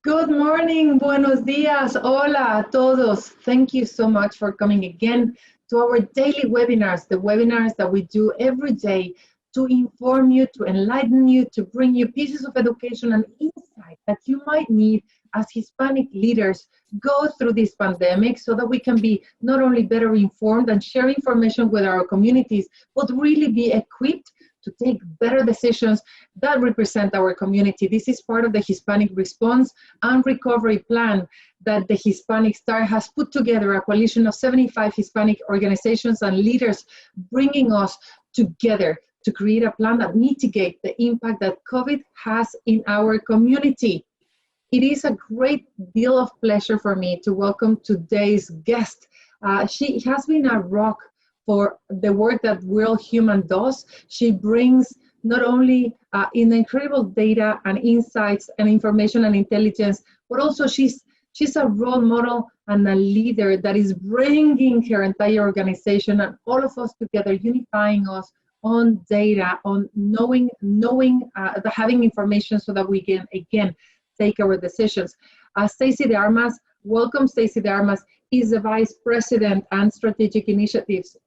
Good morning, buenos dias, hola a todos. Thank you so much for coming again to our daily webinars, the webinars that we do every day to inform you, to enlighten you, to bring you pieces of education and insight that you might need as Hispanic leaders go through this pandemic so that we can be not only better informed and share information with our communities, but really be equipped to take better decisions that represent our community. This is part of the Hispanic Response and Recovery Plan that the Hispanic Star has put together, a coalition of 75 Hispanic organizations and leaders bringing us together to create a plan that mitigates the impact that COVID has in our community. It is a great deal of pleasure for me to welcome today's guest. She has been a rock for the work that World Human does. She brings not only in incredible data and insights and information and intelligence, but also she's a role model and a leader that is bringing her entire organization and all of us together, unifying us on data, on knowing, having information so that we can, again, take our decisions. Stacie De Armas, welcome. Stacie De Armas is the Vice President and Strategic Initiatives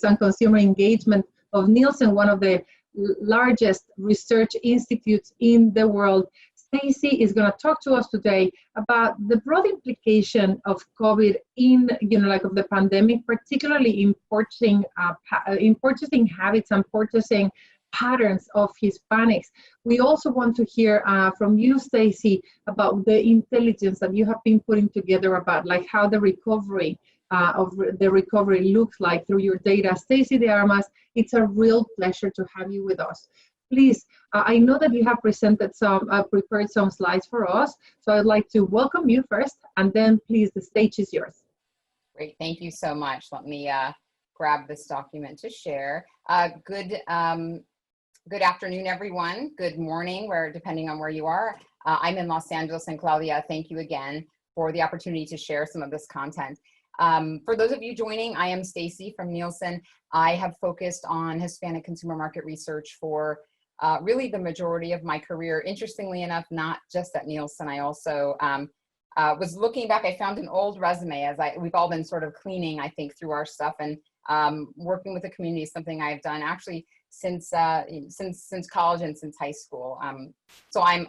and Consumer Engagement of Nielsen, one of the largest research institutes in the world. Stacie is going to talk to us today about the broad implication of COVID in, of the pandemic, particularly in purchasing habits and purchasing patterns of Hispanics. We also want to hear from you, Stacie, about the intelligence that you have been putting together about how the recovery looks like through your data. Stacie De Armas, it's a real pleasure to have you with us. Please, I know that you have prepared some slides for us, so I'd like to welcome you first, and then please, the stage is yours. Great, thank you so much. Let me grab this document to share. Good afternoon, everyone. Good morning, depending on where you are. I'm in Los Angeles, and Claudia, thank you again for the opportunity to share some of this content. For those of you joining, I am Stacie from Nielsen. I have focused on Hispanic consumer market research for really the majority of my career. Interestingly enough, not just at Nielsen. I also was looking back. I found an old resume we've all been sort of cleaning, I think, through our stuff, and working with the community is something I've done actually since college and since high school. So I'm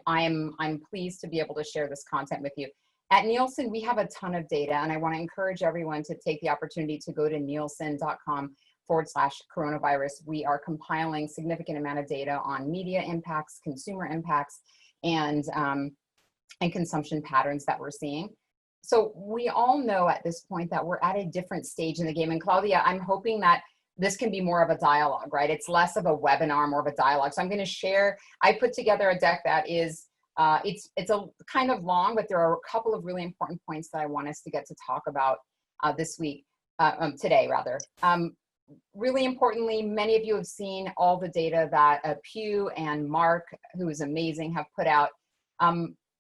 pleased to be able to share this content with you. At Nielsen, we have a ton of data, and I want to encourage everyone to take the opportunity to go to nielsen.com/coronavirus. We are compiling significant amount of data on media impacts, consumer impacts, and consumption patterns that we're seeing. So we all know at this point that we're at a different stage in the game. And Claudia, I'm hoping that this can be more of a dialogue, right? It's less of a webinar, more of a dialogue. So I'm going to share, I put together a deck that is, it's a kind of long, but there are a couple of really important points that I want us to get to talk about today. Really importantly, many of you have seen all the data that Pew and Mark, who is amazing, have put out.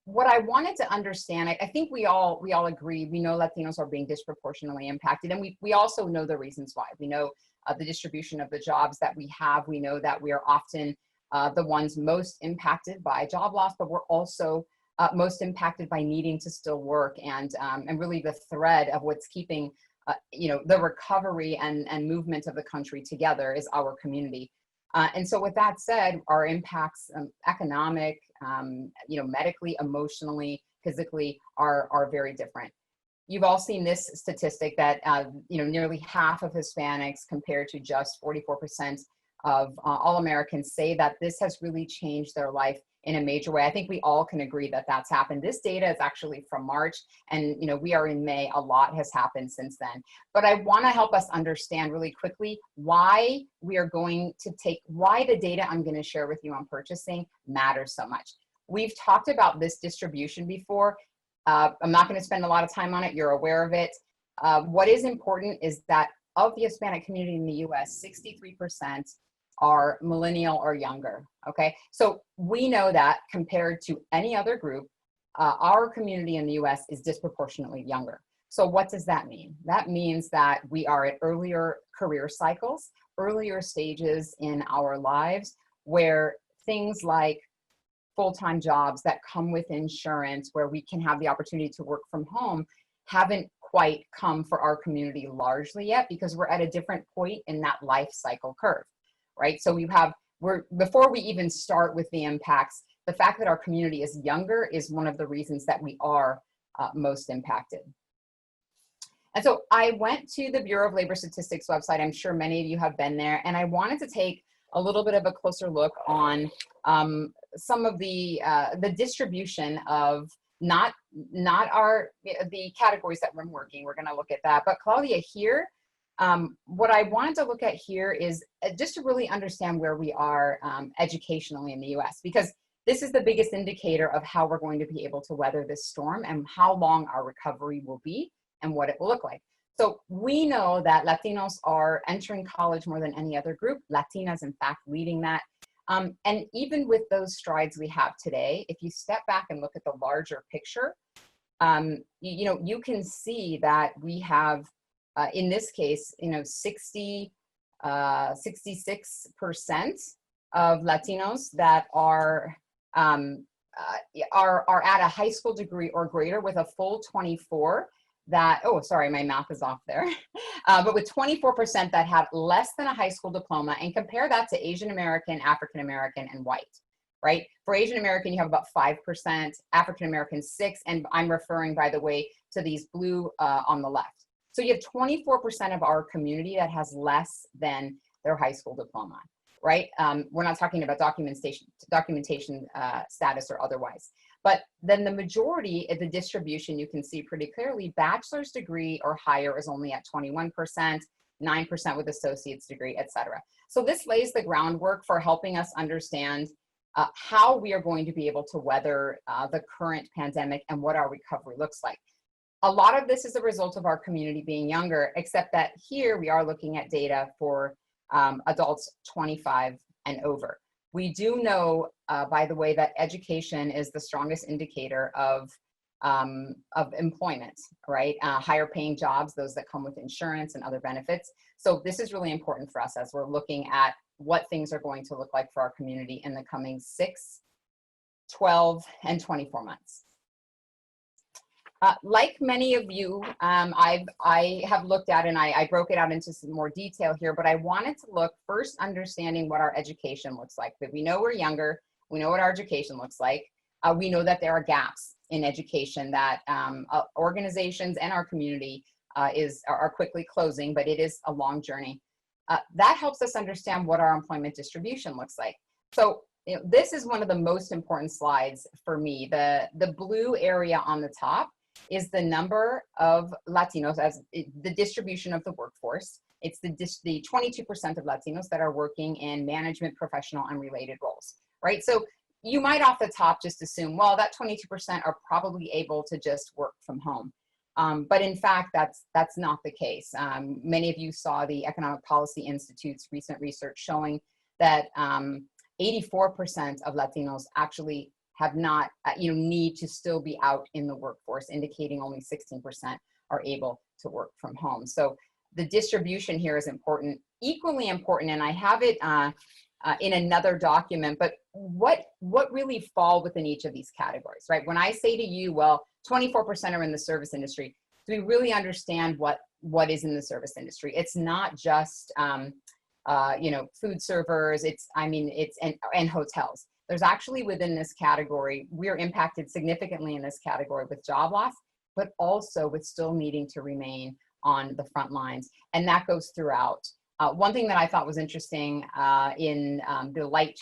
What I wanted to understand, I think we all agree, we know Latinos are being disproportionately impacted, and we also know the reasons why. We know the distribution of the jobs that we have. We know that we are often the ones most impacted by job loss, but we're also most impacted by needing to still work, and really the thread of what's keeping the recovery and movement of the country together is our community. And so with that said, our impacts, economic, medically, emotionally, physically, are very different. You've all seen this statistic that, nearly half of Hispanics, compared to just 44% of all Americans, say that this has really changed their life in a major way. I think we all can agree that that's happened. This data is actually from March, and we are in May. A lot has happened since then. But I want to help us understand really quickly why why the data I'm going to share with you on purchasing matters so much. We've talked about this distribution before. I'm not going to spend a lot of time on it. You're aware of it. What is important is that of the Hispanic community in the US, 63% are millennial or younger, okay? So we know that compared to any other group, our community in the US is disproportionately younger. So what does that mean? That means that we are at earlier career cycles, earlier stages in our lives where things like full-time jobs that come with insurance where we can have the opportunity to work from home haven't quite come for our community largely yet, because we're at a different point in that life cycle curve, right? So before we even start with the impacts, the fact that our community is younger is one of the reasons that we are most impacted. And so I went to the Bureau of Labor Statistics website. I'm sure many of you have been there, and I wanted to take a little bit of a closer look on some of the distribution of not the categories that we're working. We're going to look at that. But Claudia, here, what I wanted to look at here is just to really understand where we are educationally in the US, because this is the biggest indicator of how we're going to be able to weather this storm and how long our recovery will be and what it will look like. So we know that Latinos are entering college more than any other group. Latinas, in fact, leading that. And even with those strides we have today, if you step back and look at the larger picture, you can see that we have, in this case, 66% of Latinos that are at a high school degree or greater, with a full 24 that, oh, sorry, my math is off there. But with 24% that have less than a high school diploma, and compare that to Asian American, African American, and white, right? For Asian American, you have about 5%, African American 6%, and I'm referring, by the way, to these blue on the left. So you have 24% of our community that has less than their high school diploma, right? We're not talking about documentation status or otherwise. But then the majority of the distribution, you can see pretty clearly, bachelor's degree or higher is only at 21%, 9% with associate's degree, et cetera. So this lays the groundwork for helping us understand how we are going to be able to weather the current pandemic and what our recovery looks like. A lot of this is a result of our community being younger, except that here we are looking at data for adults 25 and over. We do know, by the way, that education is the strongest indicator of employment, right? Higher paying jobs, those that come with insurance and other benefits. So this is really important for us as we're looking at what things are going to look like for our community in the coming 6, 12, and 24 months. Like many of you, I have looked at, and I broke it out into some more detail here, but I wanted to look first understanding what our education looks like. That we know we're younger, we know what our education looks like. We know that there are gaps in education that organizations and our community are quickly closing, but it is a long journey. That helps us understand what our employment distribution looks like. So this is one of the most important slides for me. The blue area on the top is the number of Latinos as the distribution of the workforce. It's the 22% of Latinos that are working in management, professional, and related roles, right? So you might off the top just assume, well, that 22% are probably able to just work from home. But in fact, that's not the case. Many of you saw the Economic Policy Institute's recent research showing that 84% of Latinos actually have not, need to still be out in the workforce, indicating only 16% are able to work from home. So the distribution here is important, equally important, and I have it in another document, but what really fall within each of these categories, right? When I say to you, well, 24% are in the service industry, do we really understand what is in the service industry? It's not just, food servers, and hotels. There's actually within this category, we're impacted significantly in this category with job loss, but also with still needing to remain on the front lines. And that goes throughout. One thing that I thought was interesting in the light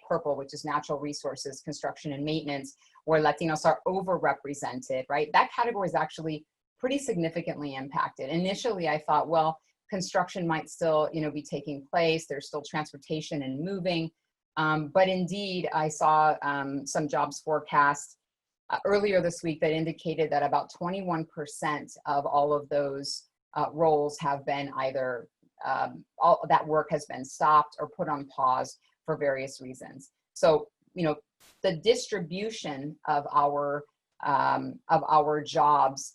purple, which is natural resources, construction and maintenance, where Latinos are overrepresented, right? That category is actually pretty significantly impacted. Initially, I thought, well, construction might still, be taking place. There's still transportation and moving. But indeed, I saw some jobs forecast earlier this week that indicated that about 21% of all of those roles have been either, all that work has been stopped or put on pause for various reasons. So, the distribution of our jobs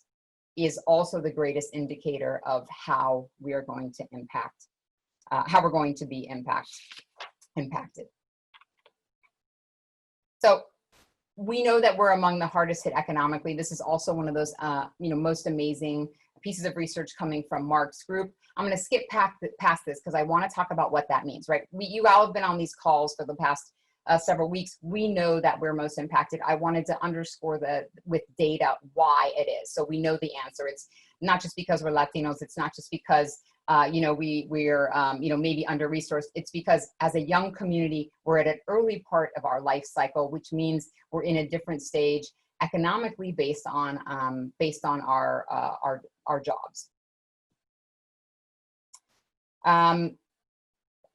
is also the greatest indicator of how we are going to impact, how we're going to be impacted. So we know that we're among the hardest hit economically. This is also one of those, most amazing pieces of research coming from Mark's group. I'm going to skip past this because I want to talk about what that means, right? You all have been on these calls for the past several weeks. We know that we're most impacted. I wanted to underscore with data why it is. So we know the answer. It's not just because we're Latinos. It's not just because we're maybe under-resourced. It's because as a young community, we're at an early part of our life cycle, which means we're in a different stage economically based on our jobs.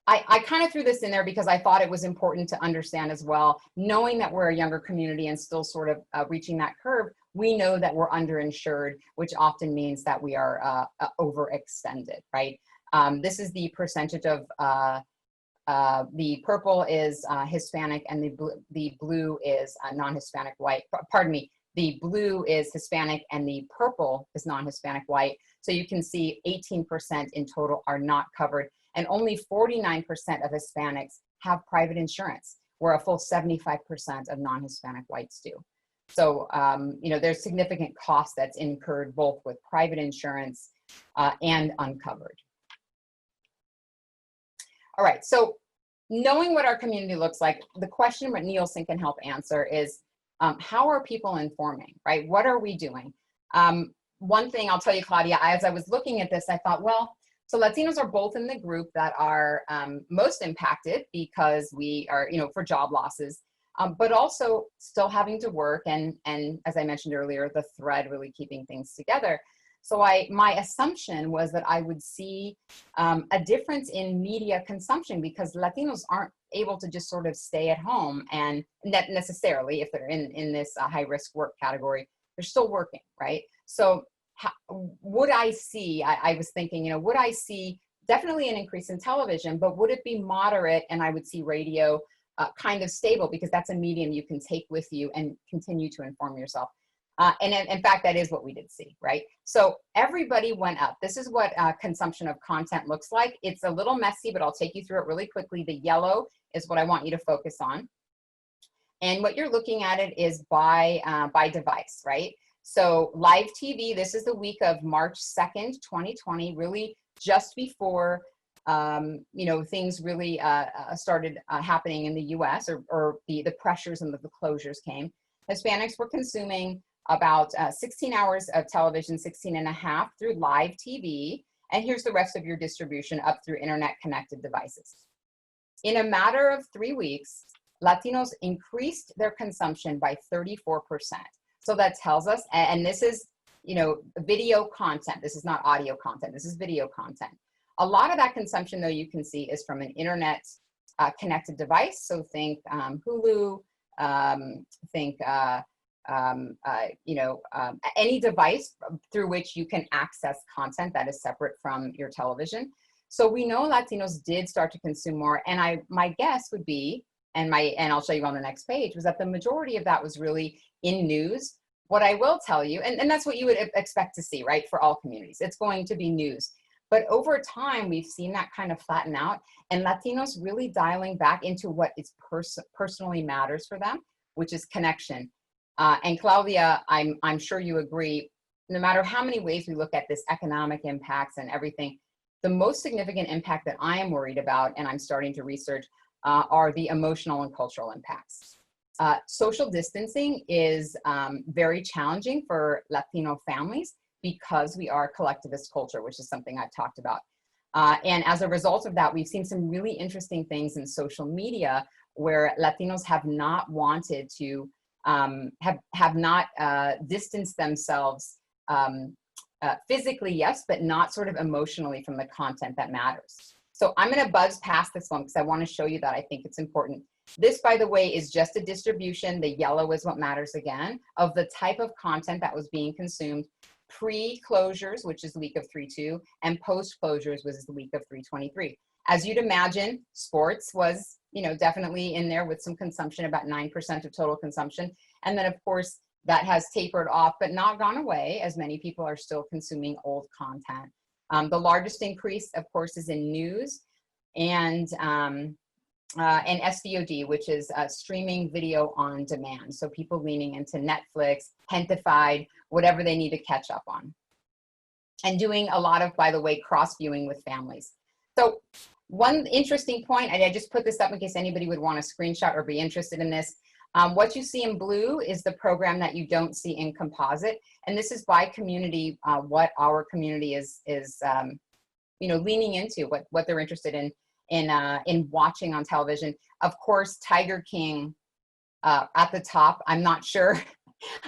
I kind of threw this in there because I thought it was important to understand as well, knowing that we're a younger community and still sort of reaching that curve, we know that we're underinsured, which often means that we are overextended, right? This is the percentage of, the purple is Hispanic and the blue is non-Hispanic white. Pardon me, the blue is Hispanic and the purple is non-Hispanic white. So you can see 18% in total are not covered. And only 49% of Hispanics have private insurance, where a full 75% of non-Hispanic whites do. So, there's significant cost that's incurred both with private insurance and uncovered. All right, so knowing what our community looks like, the question what Nielsen can help answer is, how are people informing, right? What are we doing? One thing I'll tell you, Claudia, as I was looking at this, I thought, well, so Latinos are both in the group that are most impacted because we are, for job losses, but also still having to work and as I mentioned earlier, the thread really keeping things together. So my assumption was that I would see a difference in media consumption because Latinos aren't able to just sort of stay at home and not necessarily if they're in this high risk work category, they're still working, right? So would I see, I was thinking, would I see definitely an increase in television, but would it be moderate and I would see radio kind of stable because that's a medium you can take with you and continue to inform yourself. And in fact, that is what we did see, right? So everybody went up. This is what consumption of content looks like. It's a little messy, but I'll take you through it really quickly. The yellow is what I want you to focus on. And what you're looking at it is by device, right? So live TV, this is the week of March 2nd, 2020, really just before, things really started happening in the US or the pressures and the closures came. Hispanics were consuming about 16 hours of television, 16 and a half through live TV. And here's the rest of your distribution up through internet connected devices. In a matter of 3 weeks, Latinos increased their consumption by 34%. So that tells us, and this is, video content. This is not audio content. This is video content. A lot of that consumption, though, you can see is from an internet connected device. So think Hulu, think, any device through which you can access content that is separate from your television. So we know Latinos did start to consume more. And my guess would be, and I'll show you on the next page, was that the majority of that was really in news. What I will tell you, and that's what you would expect to see, right, for all communities, it's going to be news. But over time, we've seen that kind of flatten out and Latinos really dialing back into what is personally matters for them, which is connection. And Claudia, I'm sure you agree, no matter how many ways we look at this economic impacts and everything, the most significant impact that I am worried about, and I'm starting to research, are the emotional and cultural impacts. Social distancing is very challenging for Latino families because we are a collectivist culture, which is something I've talked about. And as a result of that, we've seen some really interesting things in social media where Latinos have not wanted to, have not distanced themselves physically, yes, but not sort of emotionally from the content that matters. So I'm going to buzz past this one because I want to show you that I think it's important. This, by the way, is just a distribution. The yellow is what matters again, of the type of content that was being consumed pre-closures, which is the week of 3/2, and post-closures, which is the week of 3/23. As you'd imagine, sports was, definitely in there with some consumption, about 9% of total consumption. And then, of course, that has tapered off, but not gone away, as many people are still consuming old content. The largest increase, of course, is in news. And and SVOD, which is streaming video on demand. So people leaning into Netflix, Hentified, whatever they need to catch up on. And doing a lot of, by the way, cross-viewing with families. So one interesting point, and I just put this up in case anybody would want to screenshot or be interested in this. What you see in blue is the program that you don't see in composite. And this is by community, what our community is you know, leaning into, what they're interested in watching on television. Of course, Tiger King at the top. I'm not sure.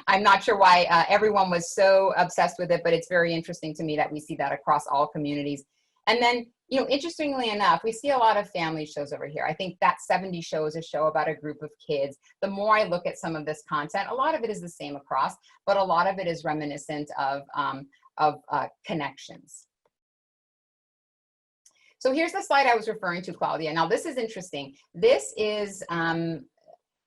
I'm not sure why everyone was so obsessed with it, but it's very interesting to me that we see that across all communities. And then, you know, interestingly enough, we see a lot of family shows over here. I think that 70 Show is a show about a group of kids. The more I look at some of this content, a lot of it is the same across, but a lot of it is reminiscent of connections. So here's the slide I was referring to, Claudia. Now this is interesting. This is an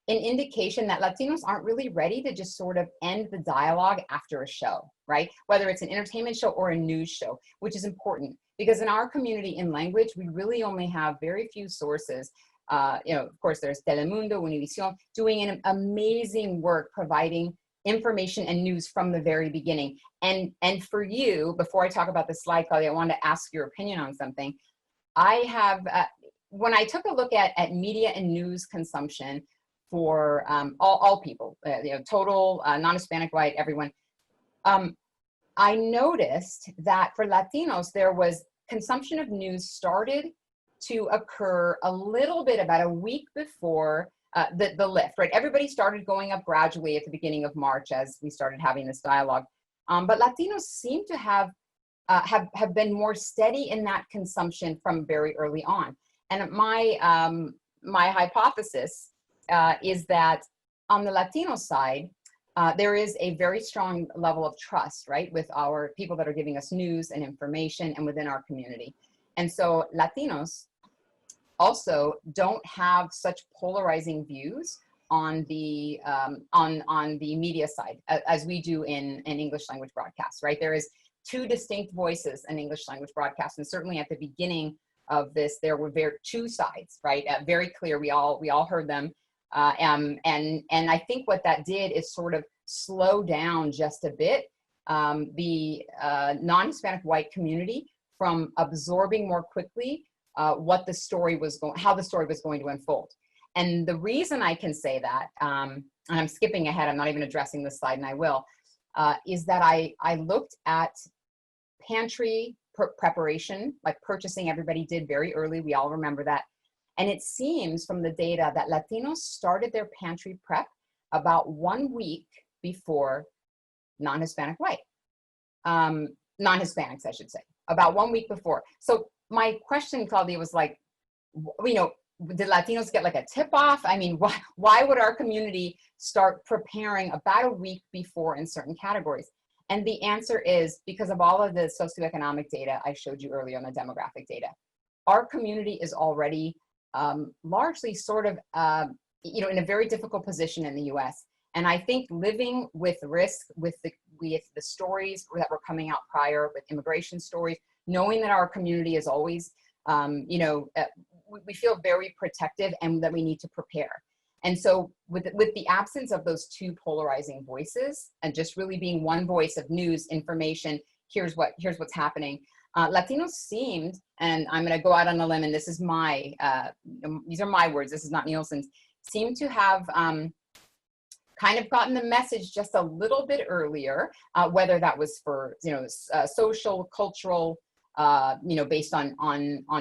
indication that Latinos aren't really ready to just sort of end the dialogue after a show, right? Whether it's an entertainment show or a news show, which is important because in our community in language, we really only have very few sources. You know, of course, there's Telemundo, Univision, doing an amazing work providing information and news from the very beginning. And for you, before I talk about the slide, Claudia, I wanted to ask your opinion on something. I have, when I took a look at media and news consumption for all people, you know, total, non-Hispanic, white, everyone, I noticed that for Latinos, there was consumption of news started to occur a little bit about a week before the lift, right? Everybody started going up gradually at the beginning of March as we started having this dialogue. But Latinos seem to have been more steady in that consumption from very early on. And my hypothesis is that on the Latino side, there is a very strong level of trust, right, with our people that are giving us news and information and within our community. And so Latinos also don't have such polarizing views on the media side as we do in English language broadcasts, right? There is two distinct voices in English language broadcasts, and certainly at the beginning of this, there were two sides, right? Very clear. We all heard them, and I think what that did is sort of slow down just a bit the non-Hispanic white community from absorbing more quickly what the story was how the story was going to unfold. And the reason I can say that, and I'm skipping ahead, I'm not even addressing this slide, and I will, is that I looked at pantry preparation, like purchasing everybody did very early. We all remember that. And it seems from the data that Latinos started their pantry prep about 1 week before non-Hispanic white. Non-Hispanics, I should say, about 1 week before. So my question, Claudia, was like, you know, did Latinos get like a tip off? I mean, why would our community start preparing about a week before in certain categories? And the answer is because of all of the socioeconomic data I showed you earlier on the demographic data. Our community is already largely sort of, you know, in a very difficult position in the US. And I think living with risk, with the stories that were coming out prior, with immigration stories, knowing that our community is always, you know, we feel very protective and that we need to prepare. And so with the absence of those two polarizing voices and just really being one voice of news, information, here's what's happening, Latinos seemed, and I'm going to go out on a limb, and this is my, these are my words, this is not Nielsen's, seem to have kind of gotten the message just a little bit earlier, whether that was for, you know, social, cultural, you know, based on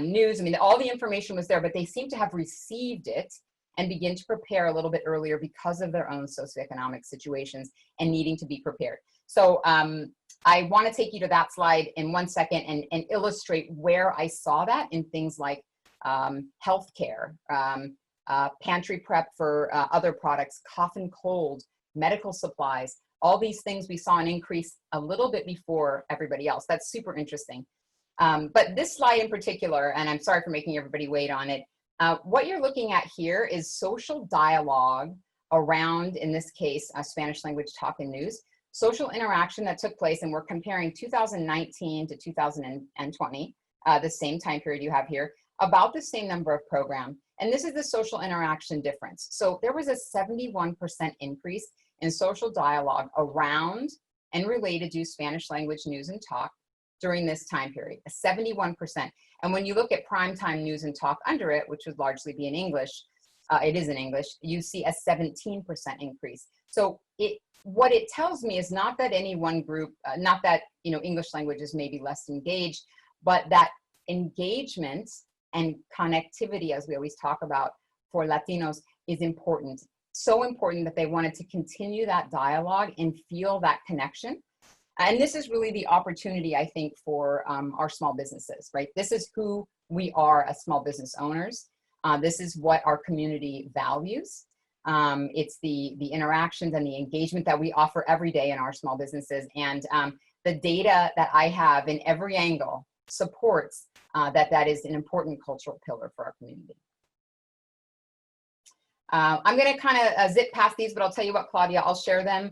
news. I mean, all the information was there, but they seem to have received it and begin to prepare a little bit earlier because of their own socioeconomic situations and needing to be prepared. So I want to take you to that slide in 1 second and illustrate where I saw that in things like healthcare, pantry prep for other products, cough and cold, medical supplies, all these things we saw an increase a little bit before everybody else. That's super interesting. But this slide in particular, and I'm sorry for making everybody wait on it, what you're looking at here is social dialogue around, in this case, Spanish language talk and news, social interaction that took place, and we're comparing 2019 to 2020, the same time period you have here, about the same number of program. And this is the social interaction difference. So there was a 71% increase in social dialogue around and related to Spanish language news and talk during this time period, a 71%. And when you look at primetime news and talk under it, which would largely be in English, it is in English, you see a 17% increase. So what it tells me is not that any one group, not that, you know, English language is maybe less engaged, but that engagement and connectivity, as we always talk about for Latinos, is important. So important that they wanted to continue that dialogue and feel that connection. And this is really the opportunity, I think, for our small businesses, right? This is who we are as small business owners. This is what our community values. It's the interactions and the engagement that we offer every day in our small businesses. And the data that I have in every angle supports that is an important cultural pillar for our community. I'm going to kind of zip past these, but I'll tell you what, Claudia, I'll share them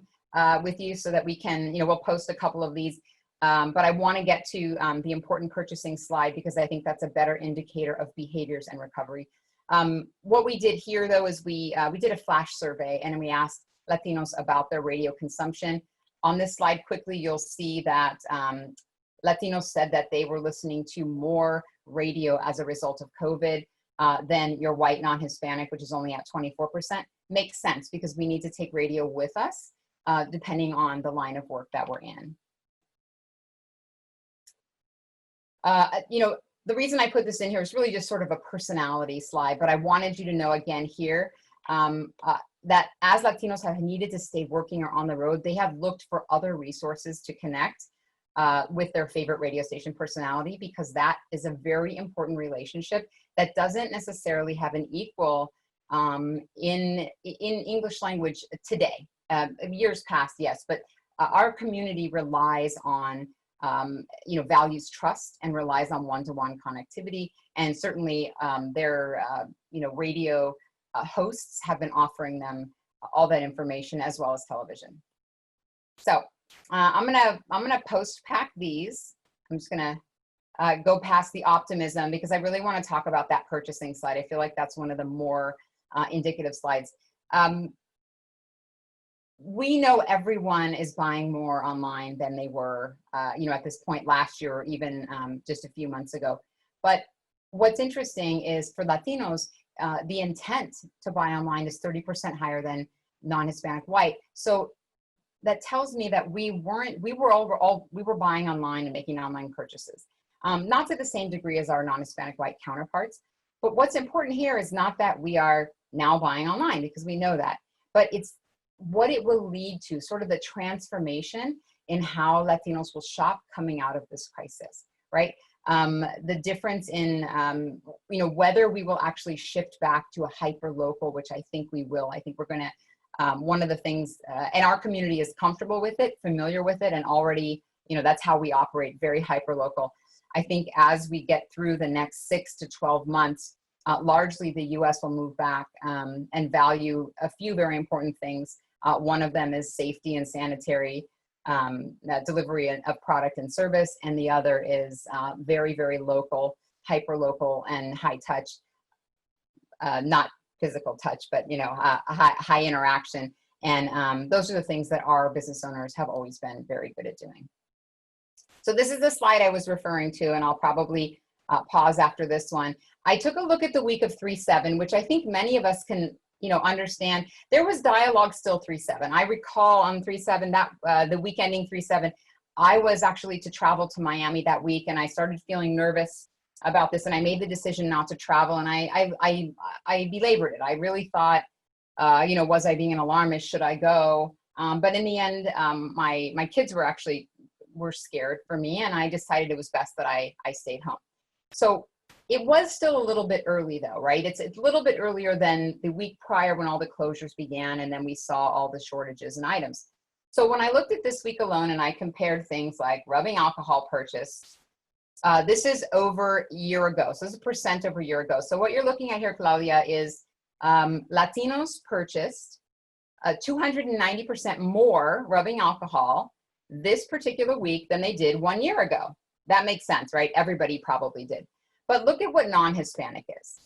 with you so that we can, you know, we'll post a couple of these. But I want to get to the important purchasing slide because I think that's a better indicator of behaviors and recovery. What we did here, though, is we did a flash survey and we asked Latinos about their radio consumption. On this slide, quickly, you'll see that Latinos said that they were listening to more radio as a result of COVID than your white non-Hispanic, which is only at 24%. Makes sense because we need to take radio with us depending on the line of work that we're in. You know, the reason I put this in here is really just sort of a personality slide, but I wanted you to know again here that as Latinos have needed to stay working or on the road, they have looked for other resources to connect with their favorite radio station personality, because that is a very important relationship that doesn't necessarily have an equal in English language today. Years past, yes, but our community relies on you know, values trust and relies on one-to-one connectivity, and certainly their you know, radio hosts have been offering them all that information as well as television. So I'm gonna post pack these. I'm just gonna go past the optimism because I really want to talk about that purchasing slide. I feel like that's one of the more indicative slides. We know everyone is buying more online than they were, you know, at this point last year or even just a few months ago. But what's interesting is for Latinos, the intent to buy online is 30% higher than non-Hispanic white. So that tells me that we were buying online and making online purchases, not to the same degree as our non-Hispanic white counterparts. But what's important here is not that we are now buying online, because we know that, but it's what it will lead to, sort of the transformation in how Latinos will shop coming out of this crisis, right? The difference in, you know, whether we will actually shift back to a hyper-local, which I think we will. I think we're gonna, one of the things, and our community is comfortable with it, familiar with it, and already, you know, that's how we operate, very hyper-local. I think as we get through the next 6 to 12 months, largely the US will move back and value a few very important things. One of them is safety and sanitary delivery of product and service, and the other is very, very local, hyper-local and high touch, not physical touch, but, you know, high interaction. And those are the things that our business owners have always been very good at doing. So this is the slide I was referring to, and I'll probably pause after this one. I took a look at the week of 3/7, which I think many of us can, you know, understand. There was dialogue still 3/7. I recall on 3/7, that the week ending 3/7, I was actually to travel to Miami that week, and I started feeling nervous about this, and I made the decision not to travel, and I belabored it. I really thought, you know, was I being an alarmist? Should I go? But in the end, my kids were scared for me, and I decided it was best that I stayed home. So it was still a little bit early though, right? It's a little bit earlier than the week prior when all the closures began, and then we saw all the shortages in items. So when I looked at this week alone and I compared things like rubbing alcohol purchase, this is over a year ago. So this is percent over a year ago. So what you're looking at here, Claudia, is Latinos purchased 290% more rubbing alcohol this particular week than they did 1 year ago. That makes sense, right? Everybody probably did. But look at what non-Hispanic is.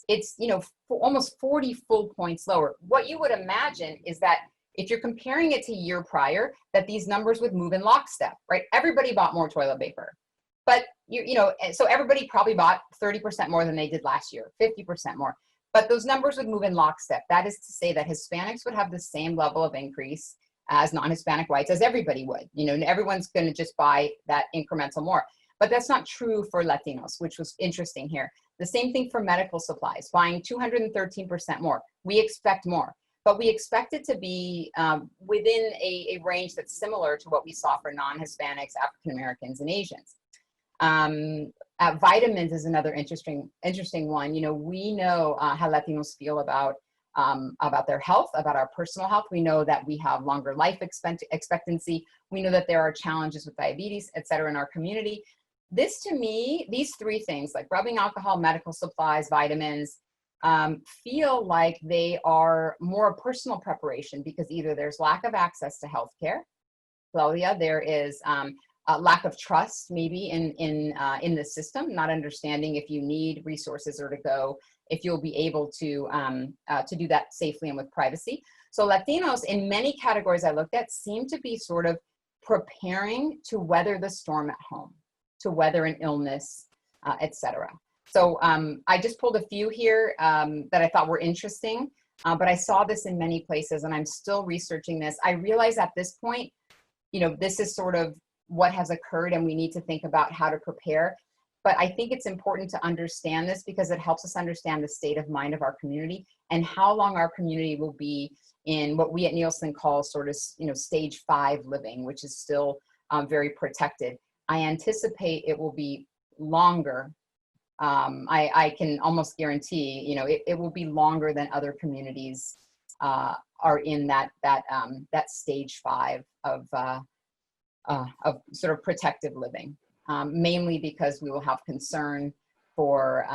It's, you know, almost 40 full points lower. What you would imagine is that if you're comparing it to year prior, that these numbers would move in lockstep, right? Everybody bought more toilet paper, but you know, so everybody probably bought 30% more than they did last year, 50% more, but those numbers would move in lockstep. That is to say that Hispanics would have the same level of increase as non-Hispanic whites, as everybody would. You know, everyone's going to just buy that incremental more. But that's not true for Latinos, which was interesting here. The same thing for medical supplies, buying 213% more. We expect more, but we expect it to be within a range that's similar to what we saw for non-Hispanics, African Americans, and Asians. Vitamins is another interesting one. You know, we know how Latinos feel about their health, about our personal health. We know that we have longer life expectancy. We know that there are challenges with diabetes, et cetera, in our community. This, to me, these three things, like rubbing alcohol, medical supplies, vitamins, feel like they are more a personal preparation, because either there's lack of access to healthcare, Claudia, there is a lack of trust maybe in the system, not understanding if you need resources or to go, if you'll be able to do that safely and with privacy. So Latinos, in many categories I looked at, seem to be sort of preparing to weather the storm at home, to weather an illness, et cetera. So I just pulled a few here that I thought were interesting, but I saw this in many places and I'm still researching this. I realize at this point, you know, this is sort of what has occurred and we need to think about how to prepare. But I think it's important to understand this because it helps us understand the state of mind of our community and how long our community will be in what we at Nielsen call sort of, you know, stage 5 living, which is still very protected. I anticipate it will be longer. I can almost guarantee, you know, it will be longer than other communities are in that stage 5 of sort of protective living, mainly because we will have concern for,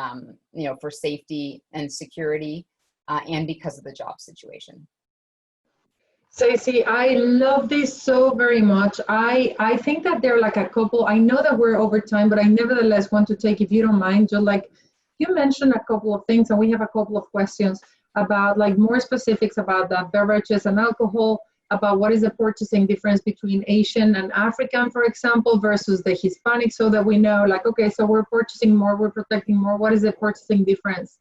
you know, for safety and security, and because of the job situation. Stacie, I love this so very much. I think that there are like a couple, I know that we're over time, but I nevertheless want to take, if you don't mind, just like you mentioned a couple of things and we have a couple of questions about like more specifics about the beverages and alcohol, about what is the purchasing difference between Asian and African, for example, versus the Hispanic, so that we know like, okay, so we're purchasing more, we're protecting more, what is the purchasing difference?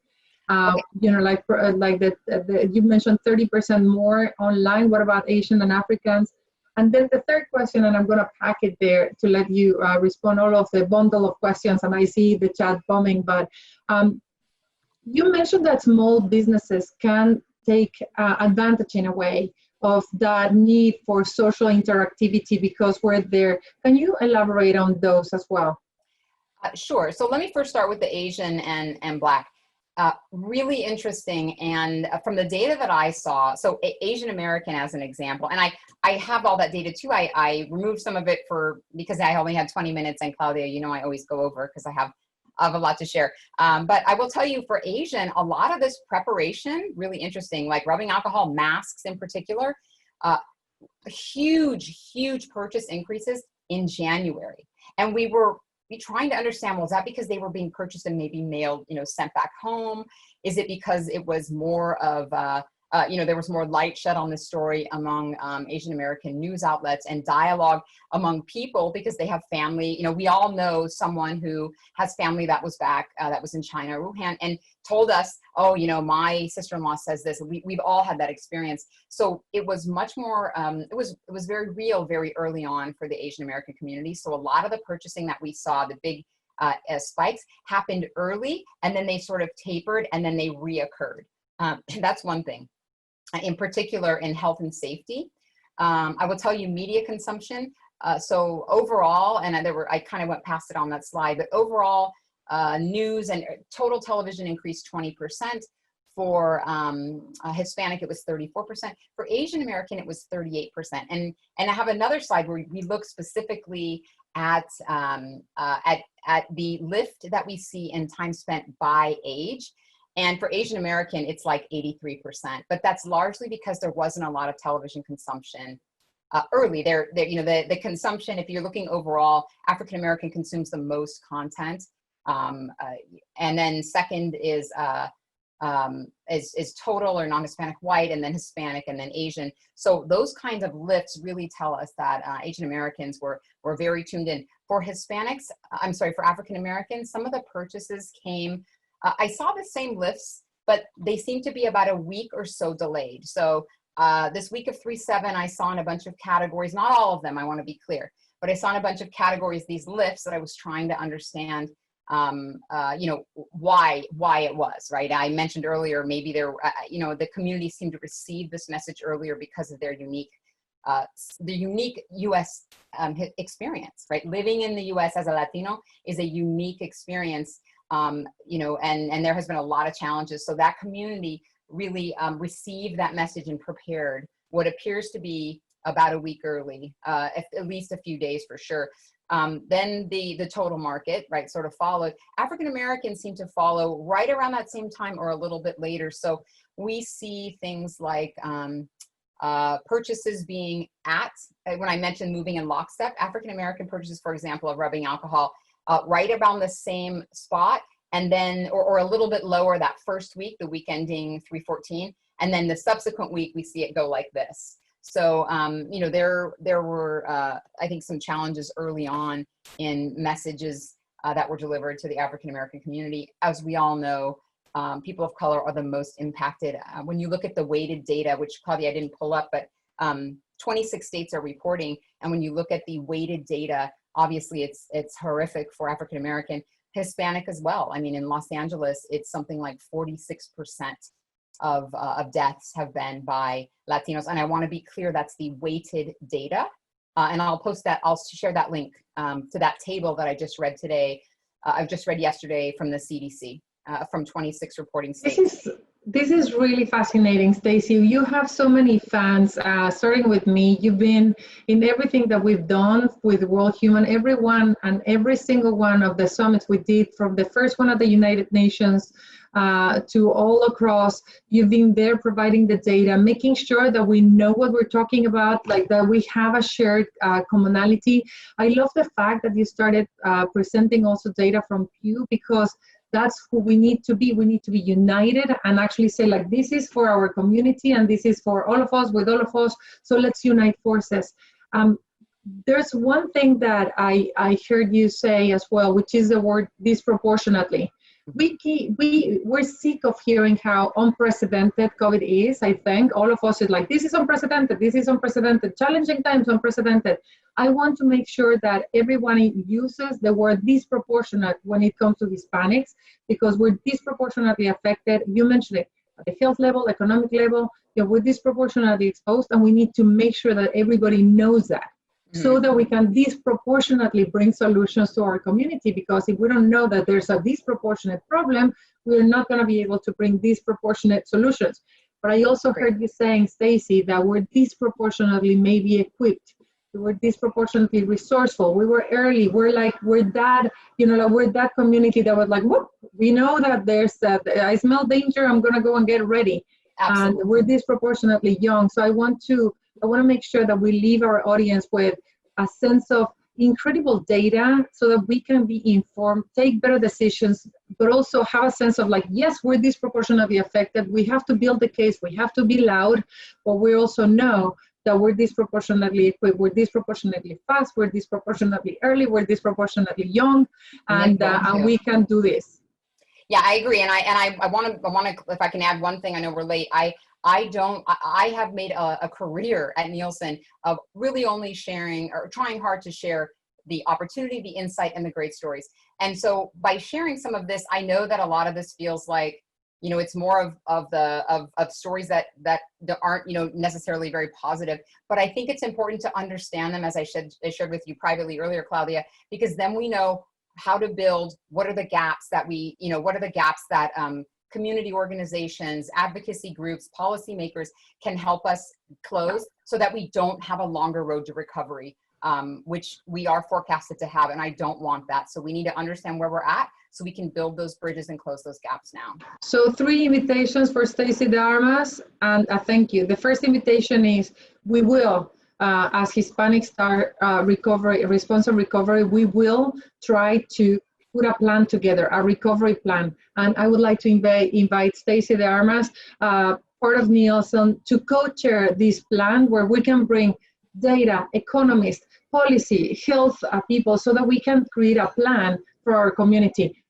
Okay. You know, like you mentioned 30% more online. What about Asian and Africans? And then the third question, and I'm going to pack it there to let you respond all of the bundle of questions, and I see the chat bombing, but you mentioned that small businesses can take advantage in a way of that need for social interactivity because we're there. Can you elaborate on those as well? Sure. So let me first start with the Asian and Black. Really interesting, and from the data that I saw, so Asian American as an example, and I have all that data too. I removed some of it because I only had 20 minutes, and Claudia, you know, I always go over because I have a lot to share. But I will tell you, for Asian, a lot of this preparation, really interesting, like rubbing alcohol, masks in particular, huge purchase increases in January. And we were trying to understand, well, is that because they were being purchased and maybe mailed, you know, sent back home? Is it because it was more of, you know, there was more light shed on this story among Asian American news outlets and dialogue among people because they have family? You know, we all know someone who has family that was back, that was in China, Wuhan, and told us, oh, you know, my sister-in-law says this. We've all had that experience. So it was much more, it was very real, very early on for the Asian American community. So a lot of the purchasing that we saw, the big spikes, happened early, and then they sort of tapered, and then they reoccurred. That's one thing. In particular in health and safety. I will tell you media consumption. So overall, and I kind of went past it on that slide, but overall news and total television increased 20%. For Hispanic, it was 34%. For Asian American, it was 38%. And I have another slide where we look specifically at the lift that we see in time spent by age. And for Asian American, it's like 83%, but that's largely because there wasn't a lot of television consumption early. You know, the consumption, if you're looking overall, African American consumes the most content And then second is total or non-Hispanic white, and then Hispanic, and then Asian. So those kinds of lifts really tell us that Asian Americans were very tuned in. For Hispanics, I'm sorry, for African Americans, some of the purchases came, I saw the same lifts, but they seem to be about a week or so delayed. So this week of 3/7, I saw in a bunch of categories, not all of them, I want to be clear, but I saw in a bunch of categories these lifts that I was trying to understand you know, why it was, right? I mentioned earlier, maybe there, you know, the community seemed to receive this message earlier because of their unique U.S. Experience, right? Living in the U.S. as a Latino is a unique experience, you know, and there has been a lot of challenges. So that community really received that message and prepared what appears to be about a week early, at least a few days for sure. Then the total market, right, sort of followed. African Americans seem to follow right around that same time or a little bit later. So we see things like purchases being at, when I mentioned moving in lockstep, African American purchases, for example, of rubbing alcohol, right around the same spot, and then, or a little bit lower that first week, the week ending 3/14, and then the subsequent week, we see it go like this. So, you know, there were, I think, some challenges early on in messages that were delivered to the African-American community. As we all know, people of color are the most impacted. When you look at the weighted data, which Claudia, I didn't pull up, but 26 states are reporting. And when you look at the weighted data, obviously it's horrific for African-American, Hispanic as well. I mean, in Los Angeles, it's something like 46% of deaths have been by Latinos. And I want to be clear, that's the weighted data. And I'll post that, I'll share that link to that table that I just read today. I've just read yesterday from the CDC, from 26 reporting states. This is really fascinating, Stacie. You have so many fans, starting with me. You've been in everything that we've done with World Human, everyone and every single one of the summits we did, from the first one at the United Nations to all across. You've been there providing the data, making sure that we know what we're talking about, like that we have a shared commonality. I love the fact that you started presenting also data from Pew, because that's who we need to be. We need to be united and actually say, like, this is for our community and this is for all of us, with all of us. So let's unite forces. There's one thing that I heard you say as well, which is the word disproportionately. We're sick of hearing how unprecedented COVID is. I think all of us is like, this is unprecedented, challenging times, unprecedented. I want to make sure that everyone uses the word disproportionate when it comes to Hispanics, because we're disproportionately affected. You mentioned it at the health level, economic level, you know, we're disproportionately exposed, and we need to make sure that everybody knows that. So that we can disproportionately bring solutions to our community, because if we don't know that there's a disproportionate problem, we're not going to be able to bring disproportionate solutions. But I also heard you saying, Stacie, that we're disproportionately maybe equipped, we're disproportionately resourceful, we were early, we're that, you know, like we're that community that was like, whoop, we know that there's I smell danger, I'm going to go and get ready. Absolutely. And we're disproportionately young. So I want to make sure that we leave our audience with a sense of incredible data so that we can be informed, take better decisions, but also have a sense of like, yes, we're disproportionately affected. We have to build the case. We have to be loud, but we also know that we're disproportionately equipped. We're disproportionately fast. We're disproportionately early. We're disproportionately young, and we can do this. Yeah, I agree. And I want to, if I can add one thing, I know we're late. I have made a career at Nielsen of really only sharing, or trying hard to share, the opportunity, the insight, and the great stories. And so by sharing some of this, I know that a lot of this feels like, you know, it's more of stories that aren't, you know, necessarily very positive. But I think it's important to understand them, as I shared with you privately earlier, Claudia, because then we know how to build, what are the gaps that community organizations, advocacy groups, policymakers can help us close, so that we don't have a longer road to recovery, which we are forecasted to have, and I don't want that. So we need to understand where we're at so we can build those bridges and close those gaps now. So 3 invitations for Stacie De Armas, and a thank you. The first invitation is, we will, as Hispanic start recovery, responsive recovery, we will try to put a plan together, a recovery plan. And I would like to invite Stacie De Armas, part of Nielsen, to co-chair this plan where we can bring data, economists, policy, health people, so that we can create a plan for our community.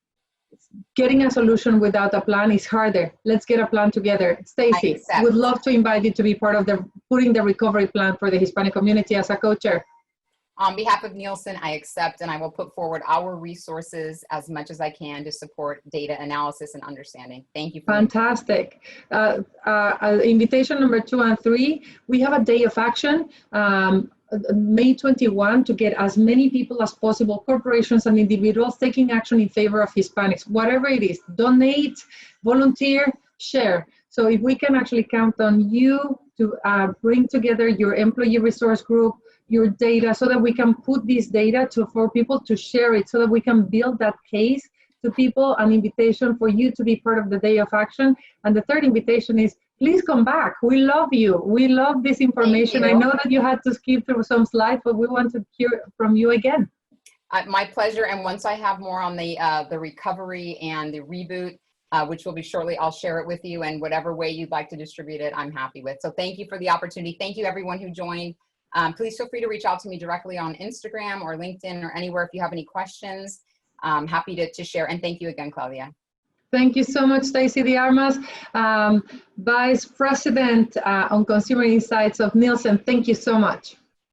Getting a solution without a plan is harder. Let's get a plan together. Stacie, would love to invite you to be part of putting the recovery plan for the Hispanic community as a co-chair. On behalf of Nielsen, I accept, and I will put forward our resources as much as I can to support data analysis and understanding. Thank you. Fantastic. Invitation number 2 and 3, we have a day of action, May 21, to get as many people as possible, corporations and individuals, taking action in favor of Hispanics, whatever it is. Donate, volunteer, share. So if we can actually count on you to bring together your employee resource group, your data, so that we can put this data for people to share it, so that we can build that case to people, an invitation for you to be part of the day of action. And the third invitation is, please come back. We love you. We love this information. I know that you had to skip through some slides, but we want to hear from you again. My pleasure. And once I have more on the recovery and the reboot, which will be shortly, I'll share it with you, and whatever way you'd like to distribute it, I'm happy with. So thank you for the opportunity. Thank you everyone who joined. Please feel free to reach out to me directly on Instagram or LinkedIn or anywhere if you have any questions. I'm happy to share. And thank you again, Claudia. Thank you so much, Stacie De Armas, Vice President on Consumer Insights of Nielsen. Thank you so much.